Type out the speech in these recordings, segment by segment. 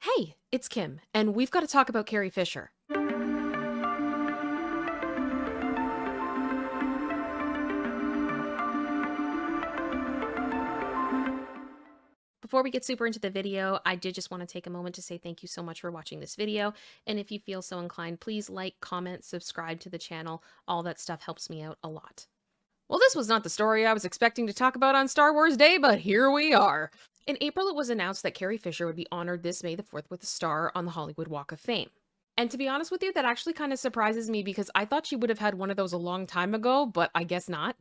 Hey, it's Kim, and we've got to talk about Carrie Fisher. Before we get super into the video, I did just want to take a moment to say thank you so much for watching this video. And if you feel so inclined, please like, comment, subscribe to the channel. All that stuff helps me out a lot. Well, this was not the story I was expecting to talk about on Star Wars Day, but here we are. In April, it was announced that Carrie Fisher would be honored this May the 4th with a star on the Hollywood Walk of Fame. And to be honest with you, that actually kind of surprises me because I thought she would have had one of those a long time ago, but I guess not.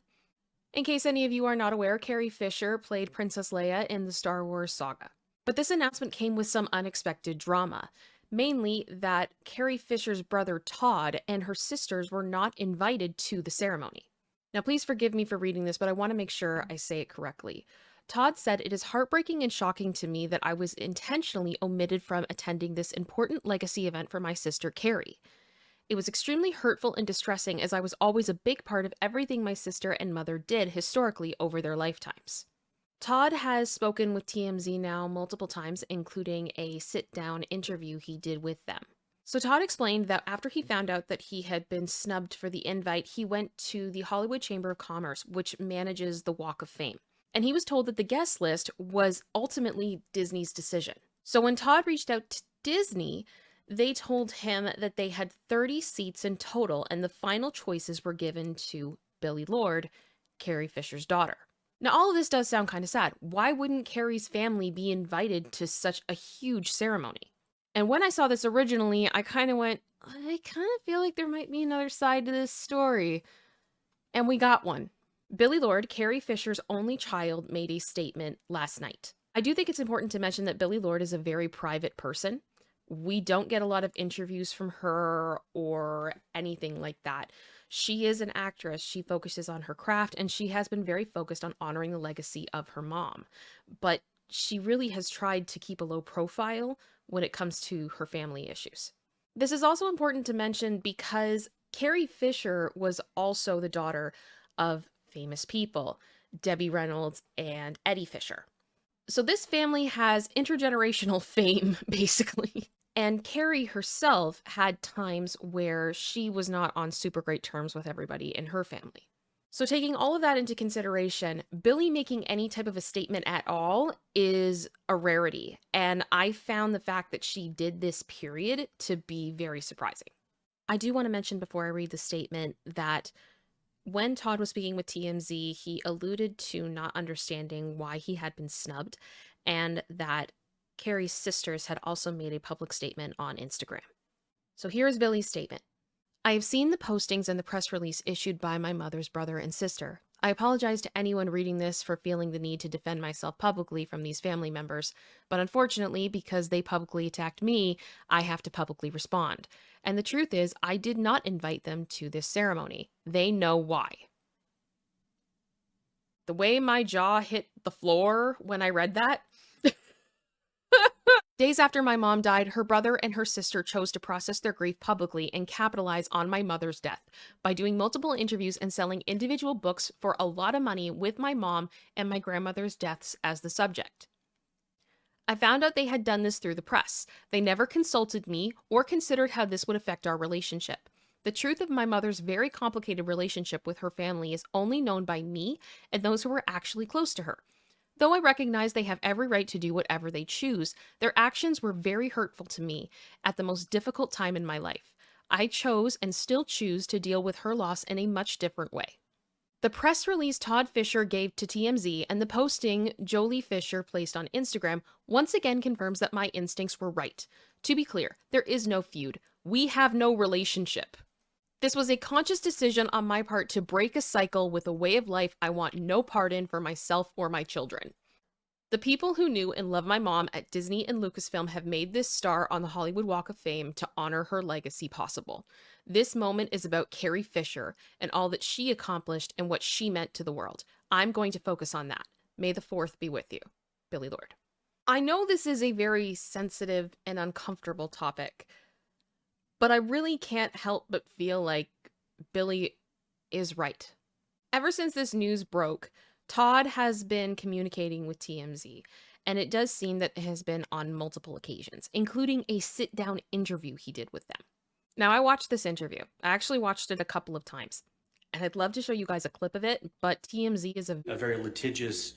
In case any of you are not aware, Carrie Fisher played Princess Leia in the Star Wars saga. But this announcement came with some unexpected drama, mainly that Carrie Fisher's brother Todd and her sisters were not invited to the ceremony. Now, please forgive me for reading this, but I want to make sure I say it correctly. Todd said, "It is heartbreaking and shocking to me that I was intentionally omitted from attending this important legacy event for my sister Carrie. It was extremely hurtful and distressing as I was always a big part of everything my sister and mother did historically over their lifetimes." Todd has spoken with TMZ now multiple times, including a sit-down interview he did with them. So Todd explained that after he found out that he had been snubbed for the invite, he went to the Hollywood Chamber of Commerce, which manages the Walk of Fame. And he was told that the guest list was ultimately Disney's decision. So when Todd reached out to Disney, they told him that they had 30 seats in total, and the final choices were given to Billie Lourd, Carrie Fisher's daughter. Now, all of this does sound kind of sad. Why wouldn't Carrie's family be invited to such a huge ceremony? And when I saw this originally, I kind of went, I kind of feel like there might be another side to this story. And we got one. Billie Lourd, Carrie Fisher's only child, made a statement last night. I do think it's important to mention that Billie Lourd is a very private person. We don't get a lot of interviews from her or anything like that. She is an actress. She focuses on her craft, and she has been very focused on honoring the legacy of her mom. But she really has tried to keep a low profile when it comes to her family issues. This is also important to mention because Carrie Fisher was also the daughter of famous people, Debbie Reynolds and Eddie Fisher. So this family has intergenerational fame, basically. And Carrie herself had times where she was not on super great terms with everybody in her family. So taking all of that into consideration, Billie making any type of a statement at all is a rarity. And I found the fact that she did this period to be very surprising. I do want to mention before I read the statement that when Todd was speaking with TMZ, he alluded to not understanding why he had been snubbed, and that Carrie's sisters had also made a public statement on Instagram. So here's Billie's statement. "I have seen the postings and the press release issued by my mother's brother and sister. I apologize to anyone reading this for feeling the need to defend myself publicly from these family members, but unfortunately, because they publicly attacked me, I have to publicly respond. And the truth is, I did not invite them to this ceremony. They know why." The way my jaw hit the floor when I read that. Days after my mom died, her brother and her sister chose to process their grief publicly and capitalize on my mother's death by doing multiple interviews and selling individual books for a lot of money with my mom and my grandmother's deaths as the subject. I found out they had done this through the press. They never consulted me or considered how this would affect our relationship. The truth of my mother's very complicated relationship with her family is only known by me and those who were actually close to her. Though I recognize they have every right to do whatever they choose, their actions were very hurtful to me at the most difficult time in my life. I chose and still choose to deal with her loss in a much different way. The press release Todd Fisher gave to TMZ and the posting Jolie Fisher placed on Instagram once again confirms that my instincts were right. To be clear, there is no feud. We have no relationship. This was a conscious decision on my part to break a cycle with a way of life I want no part in for myself or my children. The people who knew and love my mom at Disney and Lucasfilm have made this star on the Hollywood Walk of Fame to honor her legacy possible. This moment is about Carrie Fisher and all that she accomplished and what she meant to the world. I'm going to focus on that. May the 4th be with you. Billie Lourd. I know this is a very sensitive and uncomfortable topic, but I really can't help but feel like Billie is right. Ever since this news broke, Todd has been communicating with TMZ, And it does seem that it has been on multiple occasions, including a sit-down interview he did with them. Now, I watched this interview. I actually watched it a couple of times. And I'd love to show you guys a clip of it, but TMZ is a very litigious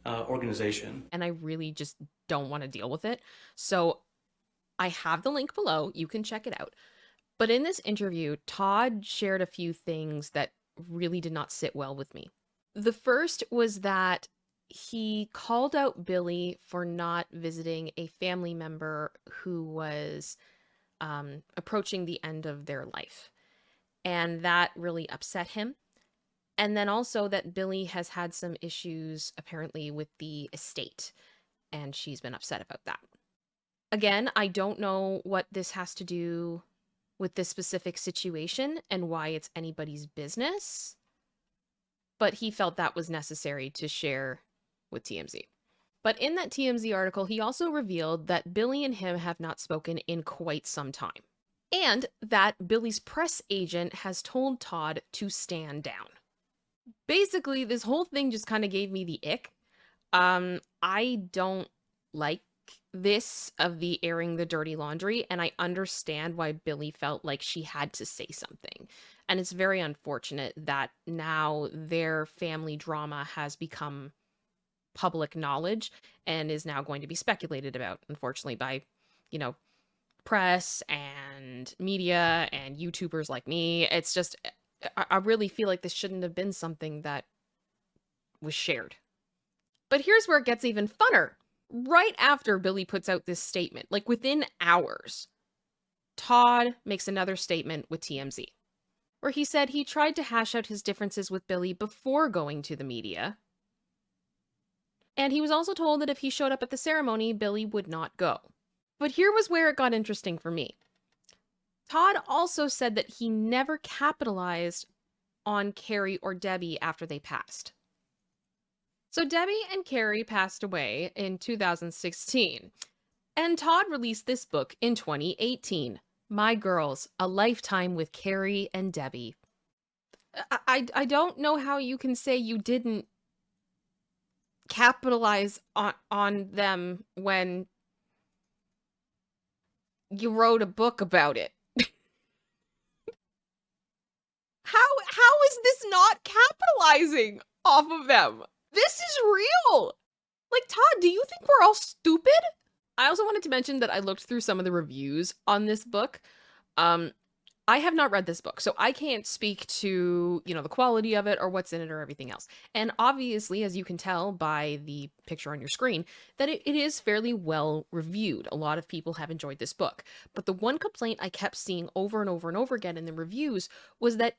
organization. And I really just don't want to deal with it. So I have the link below. You can check it out. But in this interview, Todd shared a few things that really did not sit well with me. The first was that he called out Billie for not visiting a family member who was approaching the end of their life. And that really upset him. And then also that Billie has had some issues, apparently, with the estate. And she's been upset about that. Again, I don't know what this has to do with this specific situation and why it's anybody's business. But he felt that was necessary to share with TMZ. But in that TMZ article, he also revealed that Billie and him have not spoken in quite some time. And that Billie's press agent has told Todd to stand down. Basically, this whole thing just kind of gave me the ick. I don't like this of the airing the dirty laundry, and I understand why Billie felt like she had to say something. And it's very unfortunate that now their family drama has become public knowledge and is now going to be speculated about, unfortunately, by, press and media and YouTubers like me. It's just, I really feel like this shouldn't have been something that was shared. But here's where it gets even funner. Right after Billie puts out this statement, like within hours, Todd makes another statement with TMZ, where he said he tried to hash out his differences with Billie before going to the media. And he was also told that if he showed up at the ceremony, Billie would not go. But here was where it got interesting for me. Todd also said that he never capitalized on Carrie or Debbie after they passed. So Debbie and Carrie passed away in 2016, and Todd released this book in 2018, My Girls, A Lifetime with Carrie and Debbie. I don't know how you can say you didn't capitalize on them when you wrote a book about it. How is this not capitalizing off of them? This is real! Like, Todd, do you think we're all stupid? I also wanted to mention that I looked through some of the reviews on this book. I have not read this book, so I can't speak to, the quality of it or what's in it or everything else. And obviously, as you can tell by the picture on your screen, that it is fairly well reviewed. A lot of people have enjoyed this book. But the one complaint I kept seeing over and over and over again in the reviews was that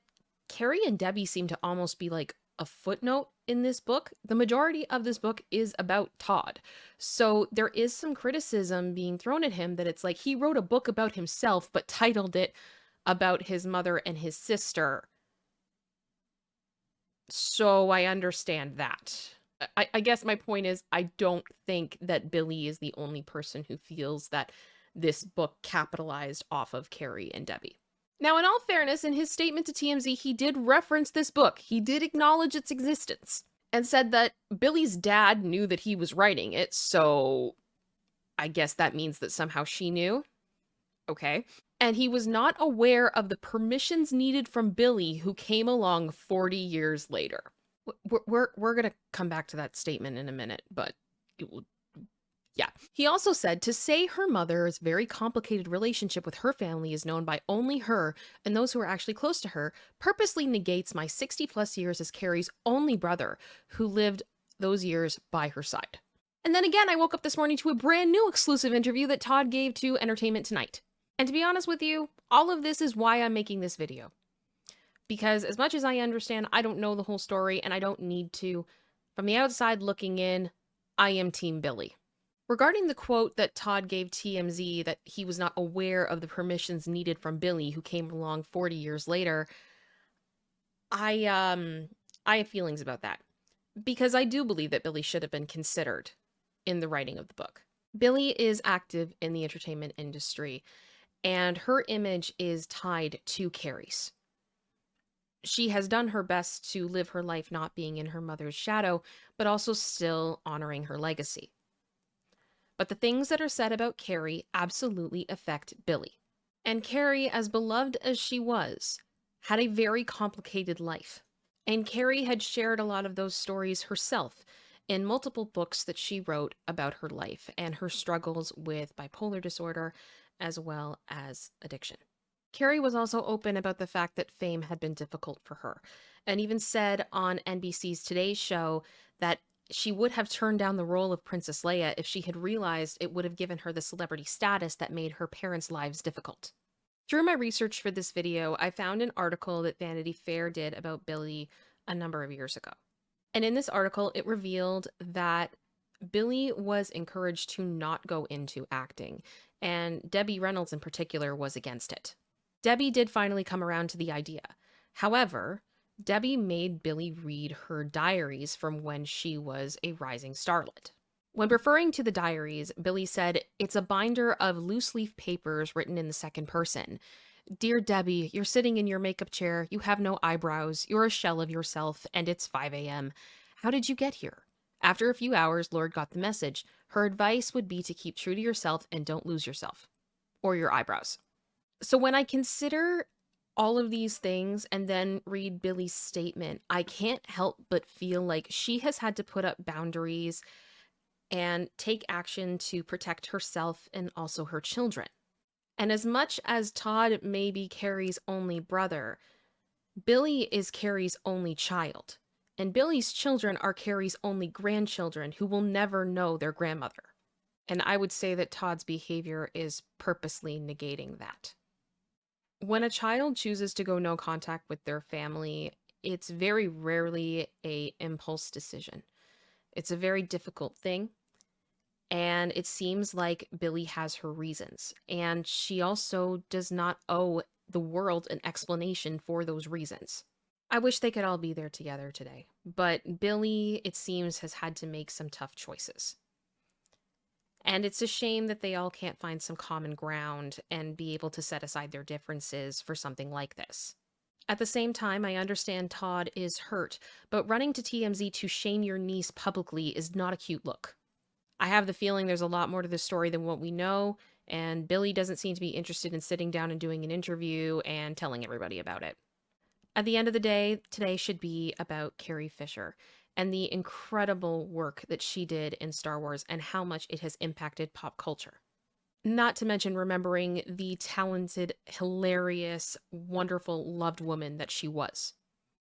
Carrie and Debbie seem to almost be like a footnote in this book. The majority of this book is about Todd. So there is some criticism being thrown at him that it's like he wrote a book about himself, but titled it about his mother and his sister. So I understand that. I guess my point is, I don't think that Billie is the only person who feels that this book capitalized off of Carrie and Debbie. Now, in all fairness, in his statement to TMZ, he did reference this book. He did acknowledge its existence and said that Billie's dad knew that he was writing it, so I guess that means that somehow she knew. Okay. And he was not aware of the permissions needed from Billie, who came along 40 years later. We're going to come back to that statement in a minute, but yeah. He also said to say her mother's very complicated relationship with her family is known by only her and those who are actually close to her purposely negates my 60 plus years as Carrie's only brother who lived those years by her side. And then again, I woke up this morning to a brand new exclusive interview that Todd gave to Entertainment Tonight. And to be honest with you, all of this is why I'm making this video. Because as much as I understand, I don't know the whole story and I don't need to. From the outside looking in, I am Team Billie. Regarding the quote that Todd gave TMZ that he was not aware of the permissions needed from Billie, who came along 40 years later, I have feelings about that. Because I do believe that Billie should have been considered in the writing of the book. Billie is active in the entertainment industry, and her image is tied to Carrie's. She has done her best to live her life not being in her mother's shadow, but also still honoring her legacy. But the things that are said about Carrie absolutely affect Billie. And Carrie, as beloved as she was, had a very complicated life. And Carrie had shared a lot of those stories herself in multiple books that she wrote about her life and her struggles with bipolar disorder as well as addiction. Carrie was also open about the fact that fame had been difficult for her, and even said on NBC's Today's Show that she would have turned down the role of Princess Leia if she had realized it would have given her the celebrity status that made her parents' lives difficult. Through my research for this video, I found an article that Vanity Fair did about Billie a number of years ago. And in this article, it revealed that Billie was encouraged to not go into acting, and Debbie Reynolds in particular was against it. Debbie did finally come around to the idea. However, Debbie made Billie read her diaries from when she was a rising starlet. When referring to the diaries, Billie said, "It's a binder of loose leaf papers written in the second person. Dear Debbie, you're sitting in your makeup chair, you have no eyebrows, you're a shell of yourself, and it's 5 a.m. How did you get here?" After a few hours, Lord got the message. Her advice would be to keep true to yourself and don't lose yourself. Or your eyebrows. So when I consider all of these things and then read Billie's statement, I can't help but feel like she has had to put up boundaries and take action to protect herself and also her children. And as much as Todd may be Carrie's only brother, Billie is Carrie's only child. And Billie's children are Carrie's only grandchildren who will never know their grandmother. And I would say that Todd's behavior is purposely negating that. When a child chooses to go no contact with their family, it's very rarely an impulse decision. It's a very difficult thing. And it seems like Billie has her reasons. And she also does not owe the world an explanation for those reasons. I wish they could all be there together today. But Billie, it seems, has had to make some tough choices. And it's a shame that they all can't find some common ground and be able to set aside their differences for something like this. At the same time, I understand Todd is hurt, but running to TMZ to shame your niece publicly is not a cute look. I have the feeling there's a lot more to this story than what we know, and Billie doesn't seem to be interested in sitting down and doing an interview and telling everybody about it. At the end of the day, today should be about Carrie Fisher and the incredible work that she did in Star Wars and how much it has impacted pop culture. Not to mention remembering the talented, hilarious, wonderful, loved woman that she was.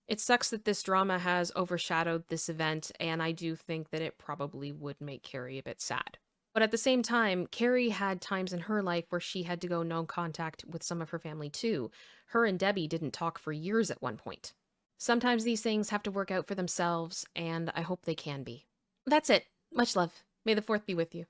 It sucks that this drama has overshadowed this event, and I do think that it probably would make Carrie a bit sad. But at the same time, Carrie had times in her life where she had to go no contact with some of her family too. Her and Debbie didn't talk for years at one point. Sometimes these things have to work out for themselves, and I hope they can be. That's it. Much love. May the 4th be with you.